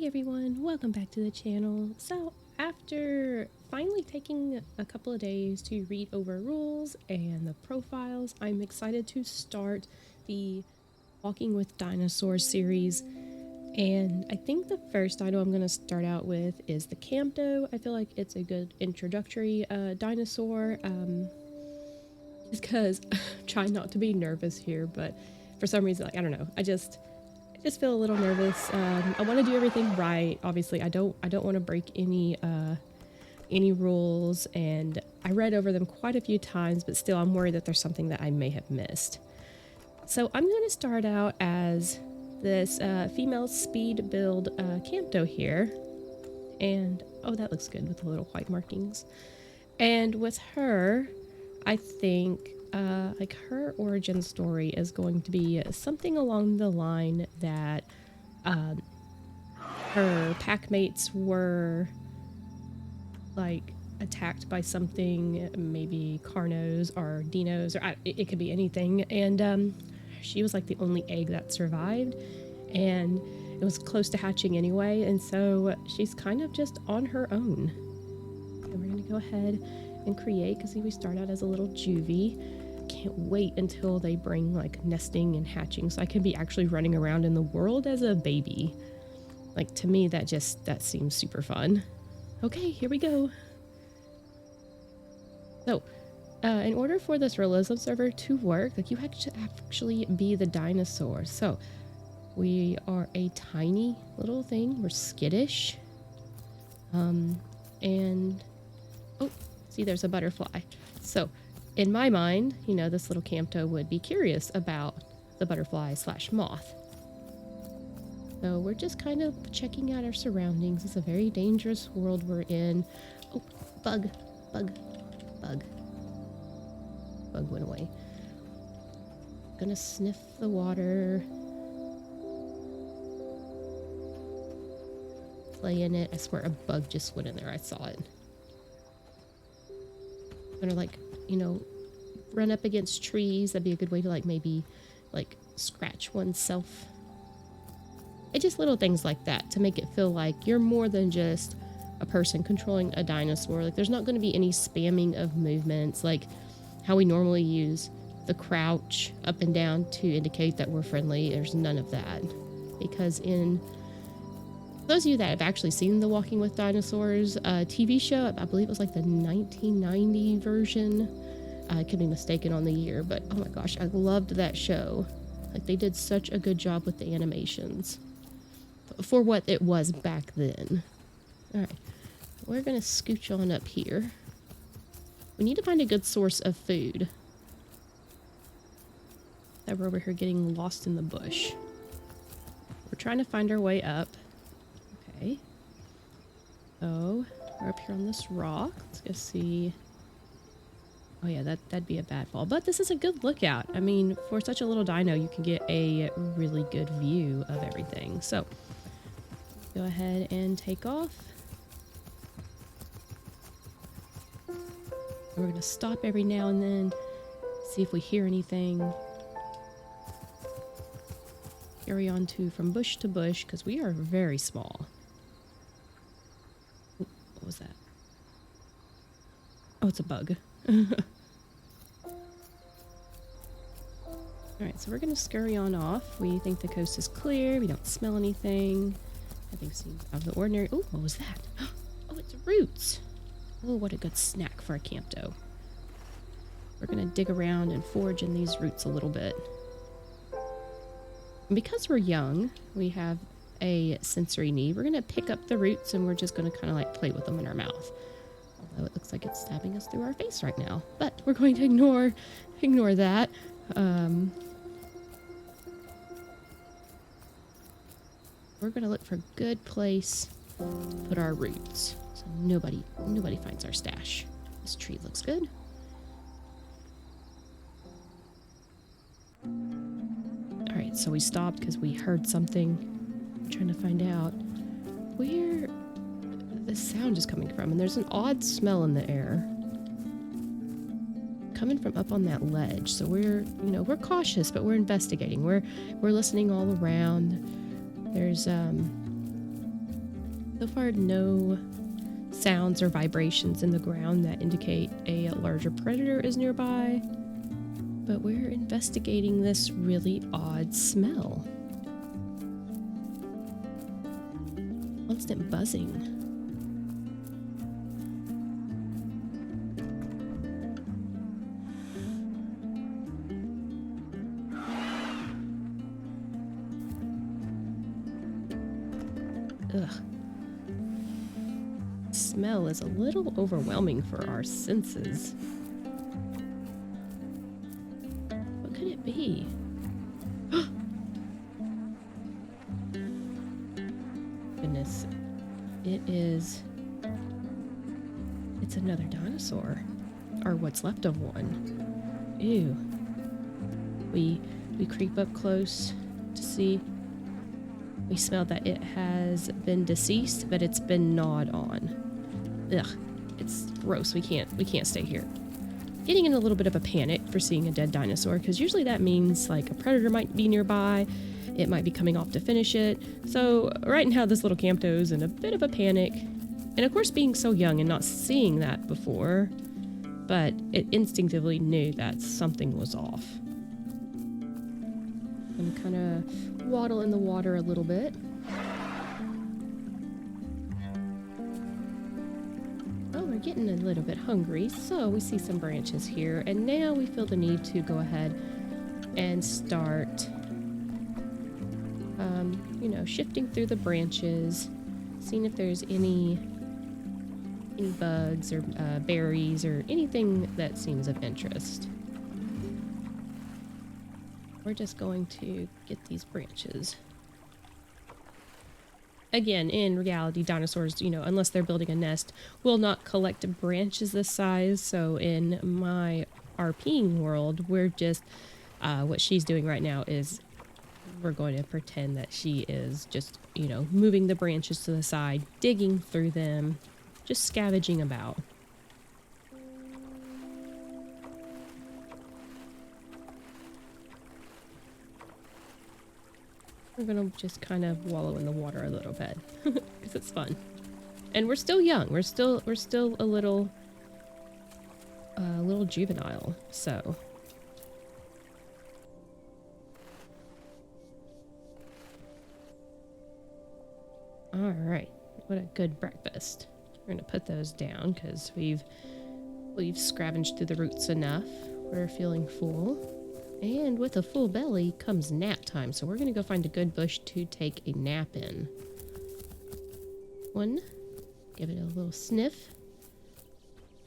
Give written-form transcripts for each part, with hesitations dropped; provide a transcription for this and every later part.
Hey everyone, welcome back to the channel. So after finally taking a couple of days to read over rules and the profiles, I'm excited to start the Walking with Dinosaurs series. And I think the first dino I'm going to start out with is the Campto. I feel like it's a good introductory dinosaur. Just because I'm trying not to be nervous here, but for some reason, like, I don't know, I just feel a little nervous. I want to do everything right. Obviously, I don't want to break any rules, and I read over them quite a few times, but still I'm worried that there's something that I may have missed. So I'm going to start out as this female speed build Campto here. And oh, that looks good with the little white markings. And with her, I think like her origin story is going to be something along the line that her pack mates were like attacked by something, maybe carnos or dinos, or it could be anything, and she was like the only egg that survived, and it was close to hatching anyway, and so she's kind of just on her own. And we're gonna go ahead and create, because we start out as a little juvie. Can't wait until they bring like nesting and hatching so I can be actually running around in the world as a baby. Like, to me, that seems super fun. Okay, here we go. So in order for this realism server to work, like, you have to actually be the dinosaur. So we are a tiny little thing. We're skittish. And oh, see, there's a butterfly. So in my mind, you know, this little Campto would be curious about the butterfly slash moth. So we're just kind of checking out our surroundings. It's a very dangerous world we're in. Oh, bug. Bug went away. Gonna sniff the water. Play in it. I swear a bug just went in there. I saw it. Gonna, like, you know, run up against trees. That'd be a good way to, like, maybe like scratch oneself. It's just little things like that to make it feel like you're more than just a person controlling a dinosaur. Like, there's not going to be any spamming of movements like how we normally use the crouch up and down to indicate that we're friendly. There's none of that, because in those of you that have actually seen the Walking with Dinosaurs TV show, I believe it was like the 1990 version. I could be mistaken on the year, but oh my gosh, I loved that show. Like, they did such a good job with the animations for what it was back then. All right, we're gonna scooch on up here. We need to find a good source of food. That we're over here getting lost in the bush. We're trying to find our way up. Okay. So we're up here on this rock. Let's go see. Oh yeah, that'd be a bad fall. But this is a good lookout. I mean, for such a little dino, you can get a really good view of everything. So go ahead and take off. And we're gonna stop every now and then, see if we hear anything. Carry on from bush to bush, because we are very small. Ooh, what was that? Oh, it's a bug. Alright, so we're going to scurry on off. We think the coast is clear. We don't smell anything. Nothing seems out of the ordinary. Oh, what was that? Oh, it's roots. Oh, what a good snack for a Campto. We're going to dig around and forage in these roots a little bit. And because we're young, we have a sensory need. We're going to pick up the roots and we're just going to kind of like play with them in our mouth. Although it looks like it's stabbing us through our face right now. But we're going to ignore that. We're going to look for a good place to put our roots so nobody finds our stash. This tree looks good. Alright, so we stopped because we heard something. I'm trying to find out where the sound is coming from, and there's an odd smell in the air coming from up on that ledge. So we're cautious, but we're investigating. We're listening all around. There's So far, no sounds or vibrations in the ground that indicate a larger predator is nearby. But we're investigating this really odd smell. Constant buzzing. Ugh. Smell is a little overwhelming for our senses. What could it be? Goodness. It's another dinosaur. Or what's left of one. Ew. We creep up close to see. We smell that it has been deceased, but it's been gnawed on. Ugh, it's gross. We can't stay here. Getting in a little bit of a panic for seeing a dead dinosaur, because usually that means like a predator might be nearby. It might be coming off to finish it. So right now this little Campto's in a bit of a panic. And of course being so young and not seeing that before, but it instinctively knew that something was off. And kind of waddle in the water a little bit. Oh, we're getting a little bit hungry, so we see some branches here, and now we feel the need to go ahead and start, you know, shifting through the branches, seeing if there's any bugs or berries or anything that seems of interest. We're just going to get these branches. Again, in reality, dinosaurs, you know, unless they're building a nest, will not collect branches this size. So in my RPing world, we're just, what she's doing right now is we're going to pretend that she is just, you know, moving the branches to the side, digging through them, just scavenging about. We're gonna just kind of wallow in the water a little bit because it's fun, and we're still young. We're still a little juvenile. So all right, what a good breakfast. We're gonna put those down because we've scavenged through the roots enough. We're feeling full. And with a full belly comes nap time, so we're going to go find a good bush to take a nap in. One, give it a little sniff.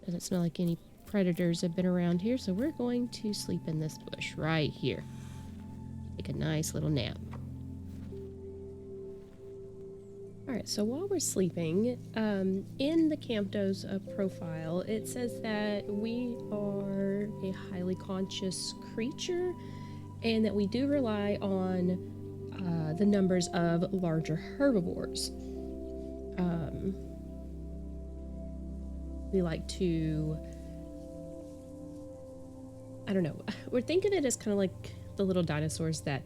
Doesn't smell like any predators have been around here, so we're going to sleep in this bush right here. Take a nice little nap. Alright, so while we're sleeping, in the Campto's profile, it says that we are a highly conscious creature and that we do rely on the numbers of larger herbivores. We like to, I don't know, we're thinking of it as kind of like the little dinosaurs that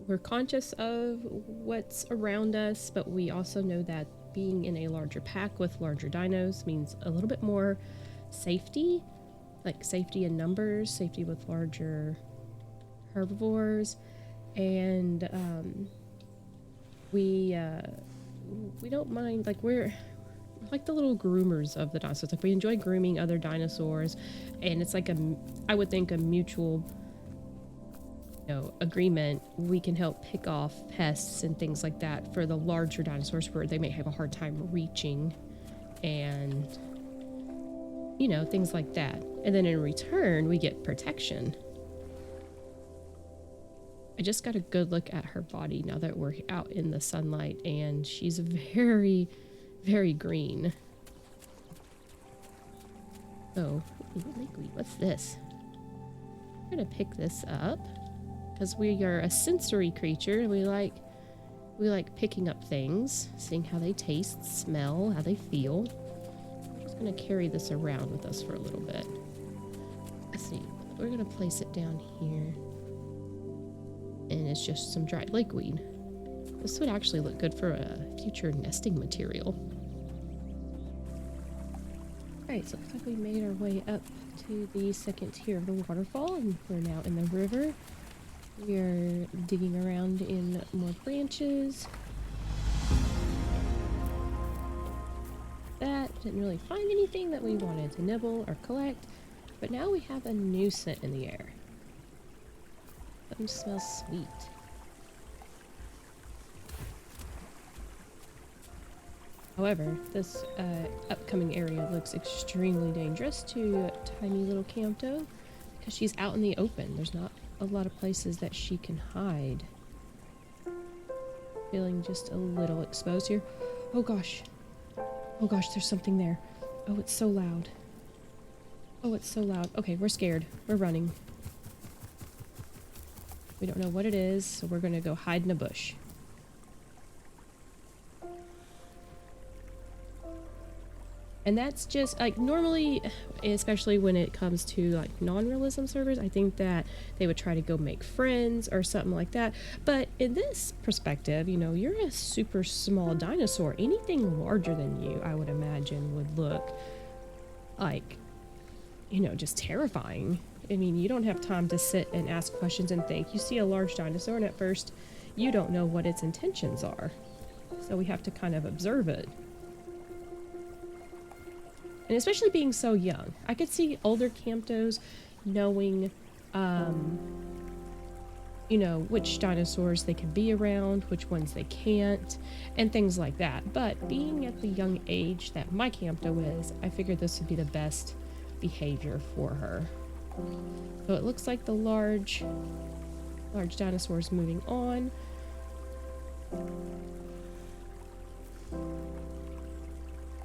we're conscious of what's around us, but we also know that being in a larger pack with larger dinos means a little bit more safety, like safety in numbers, safety with larger herbivores, and we don't mind, like we're like the little groomers of the dinosaurs. Like we enjoy grooming other dinosaurs, and it's like I would think a mutual agreement. We can help pick off pests and things like that for the larger dinosaurs where they may have a hard time reaching, and things like that. And then in return we get protection. I just got a good look at her body now that we're out in the sunlight, and she's very, very green. Oh, what's this? I'm gonna pick this up because we are a sensory creature. We like picking up things, seeing how they taste, smell, how they feel. I'm just gonna carry this around with us for a little bit. Let's see. We're gonna place it down here, and it's just some dried lakeweed. This would actually look good for a future nesting material. Alright, so it looks like we made our way up to the second tier of the waterfall, and we're now in the river. We are digging around in more branches. That didn't really find anything that we wanted to nibble or collect, but now we have a new scent in the air. Something smells sweet. However, this upcoming area looks extremely dangerous to tiny little Campto because she's out in the open. There's not a lot of places that she can hide. Feeling just a little exposed here. Oh gosh. Oh gosh, there's something there. Oh, it's so loud. Oh, it's so loud. Okay, we're scared. We're running. We don't know what it is, so we're gonna go hide in a bush. And that's just, like, normally, especially when it comes to, like, non-realism servers, I think that they would try to go make friends or something like that. But in this perspective, you know, you're a super small dinosaur. Anything larger than you, I would imagine, would look like, you know, just terrifying. I mean, you don't have time to sit and ask questions and think. You see a large dinosaur, and at first, you don't know what its intentions are. So we have to kind of observe it. And especially being so young. I could see older Camptos knowing, you know, which dinosaurs they can be around, which ones they can't, and things like that. But being at the young age that my Campto is, I figured this would be the best behavior for her. So it looks like the large dinosaur is moving on.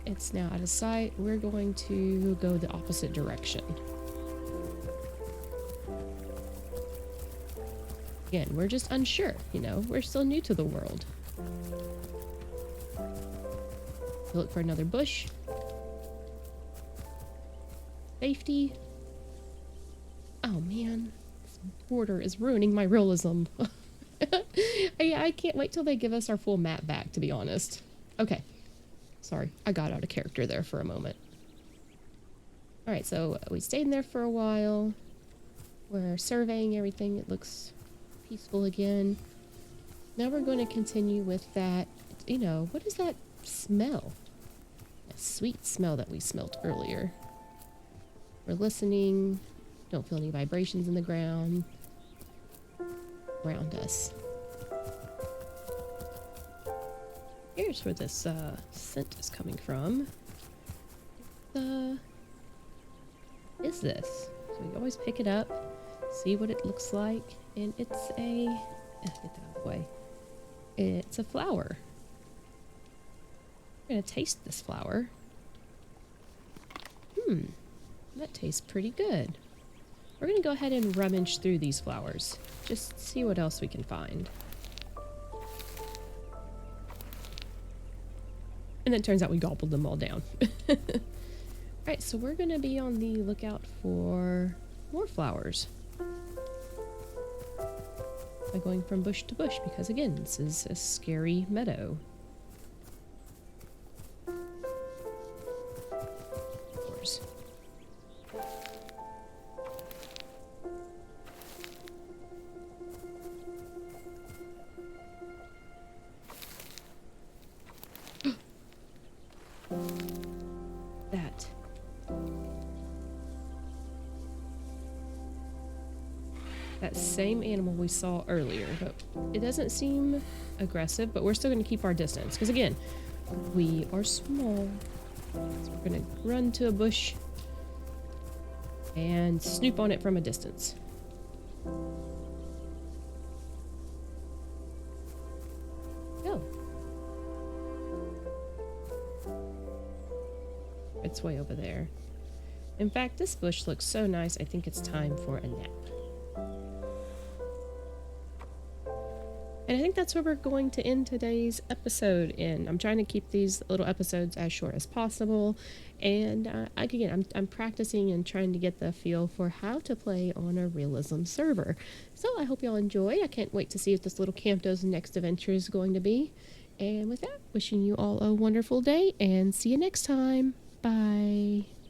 It's now out of sight. We're going to go the opposite direction. Again, we're just unsure, you know, we're still new to the world. Look for another bush. Safety. Oh man, this border is ruining my realism. I can't wait till they give us our full map back, to be honest. Okay. Sorry, I got out of character there for a moment. Alright, so we stayed in there for a while. We're surveying everything. It looks peaceful again. Now we're going to continue with that, you know, what is that smell? That sweet smell that we smelt earlier. We're listening. Don't feel any vibrations in the ground around us. Here's where this scent is coming from. Is this? So you always pick it up, see what it looks like, and it's a get that out of the way. It's a flower. I'm gonna taste this flower. That tastes pretty good. We're gonna go ahead and rummage through these flowers. Just see what else we can find. And then it turns out we gobbled them all down. Alright, so we're gonna be on the lookout for more flowers. By going from bush to bush, because again, this is a scary meadow. Flowers. That same animal we saw earlier, but it doesn't seem aggressive, but we're still going to keep our distance because again, we are small. So we're going to run to a bush and snoop on it from a distance. Go. It's way over there. In fact, this bush looks so nice, I think it's time for a nap. And I think that's where we're going to end today's episode in. I'm trying to keep these little episodes as short as possible. And again, I'm practicing and trying to get the feel for how to play on a realism server. So I hope y'all enjoy. I can't wait to see what this little Campto's next adventure is going to be. And with that, wishing you all a wonderful day and see you next time. Bye.